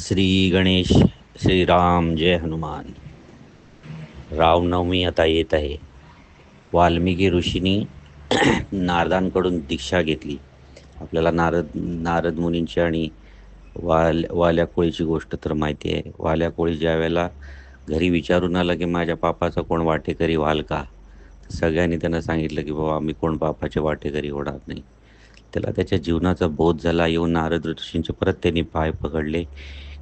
श्री गणेश, श्रीराम, जय हनुमान. रामनवमी आता येत आहे. वाल्मिकी ऋषींनी नारदांकडून दीक्षा घेतली. आपल्याला नारद मुनींची आणि वाल्या कोळीची गोष्ट तर माहिती आहे. वाल्या कोळी ज्या वेळेला घरी विचारून आला की माझ्या पापाचा कोण वाटेकरी व्हाल का, तर सगळ्यांनी त्यांना सांगितलं की बाबा आम्ही कोण पापाचे वाटेकरी होणार नाही. त्याला त्याच्या जीवनाचा बोध झाला. येऊन नारद ऋषींचे परत त्यांनी पाय पकडले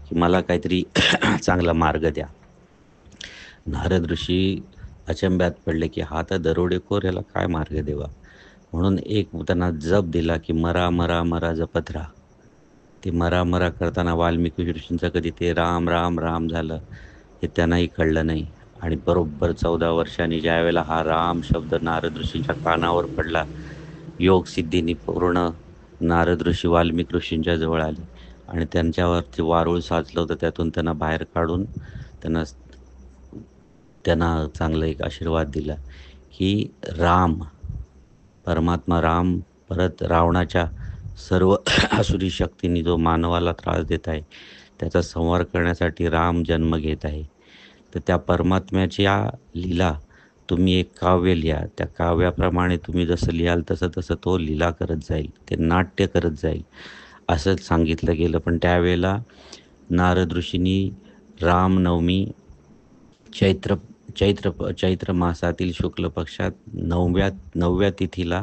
की मला काहीतरी चांगला मार्ग द्या. नारद ऋषी अचंब्यात पडले की हा तर दरोडेखोर, याला काय मार्ग देवा. म्हणून एक त्यांना जप दिला की मरा मरा मरा जपत राहा. ते मरा मरा करताना वाल्मिकी ऋषींचं कधी ते राम राम राम झालं हे त्यांनाही कळलं नाही. आणि बरोबर 14 वर्षांनी ज्या वेळेला हा राम शब्द नारद ऋषींच्या कानावर पडला, योग सिद्धीनी पूर्ण नारद ऋषी वाल्मिकी ऋषींच्या जवळ आले आणि त्यांच्यावरती वारूळ साचलं होतं, त्यातून त्यांना बाहेर काढून त्यांना त्यांना चांगला एक आशीर्वाद दिला की राम, परमात्मा राम परत रावणाच्या सर्व आसुरी शक्तींनी जो मानवाला त्रास देत आहे त्याचा संहार करण्यासाठी राम जन्म घेत आहे. तर त्या परमात्म्याच्या लीला तुम्ही एक काव्य लिहा. त्या काव्याप्रमाणे तुम्ही जसं लिहाल तसं तसं तो लीला करत जाईल, ते नाट्य करत जाईल, असं सांगितलं गेलं. पण त्यावेळेला नारद ऋषींनी रामनवमी चैत्र चैत्र मासातील शुक्ल पक्षात 9व्या तिथीला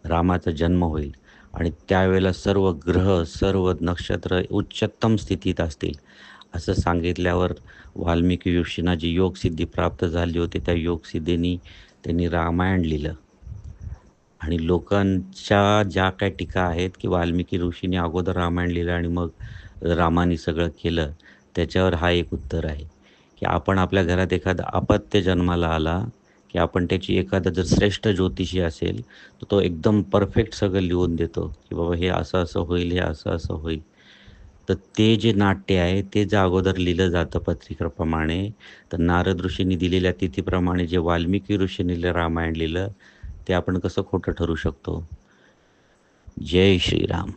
रामाचा जन्म होईल आणि त्यावेळेला सर्व ग्रह सर्व नक्षत्र उच्चतम स्थितीत असतील असं सांगितल्यावर वाल्मिकी ऋषींना जी योगसिद्धी प्राप्त झाली होती त्या योगसिद्धीनी त्यांनी रामायण लिहिलं. आणि लोकांच्या ज्या काही टीका आहेत की वाल्मिकी ऋषींनी अगोदर रामायण लिहिलं आणि मग रामाने सगळं केलं, त्याच्यावर हा एक उत्तर आहे की आपण आपल्या घरात एखादा अपत्य जन्माला आला की आपण त्याची एखादा जर श्रेष्ठ ज्योतिषी असेल तर तो एकदम परफेक्ट सगळं लिहून देतो की बाबा हे असं असं होईल, हे असं असं होईल. तर ते जे नाट्य आहे ते जर अगोदर लिहिलं जातं पत्रिकेप्रमाणे, तर नारद ऋषींनी दिलेल्या तिथीप्रमाणे जे वाल्मिकी ऋषींनी रामायण लिहिलं ते आपण कसं खोटं ठरू शकतो. जय श्रीराम.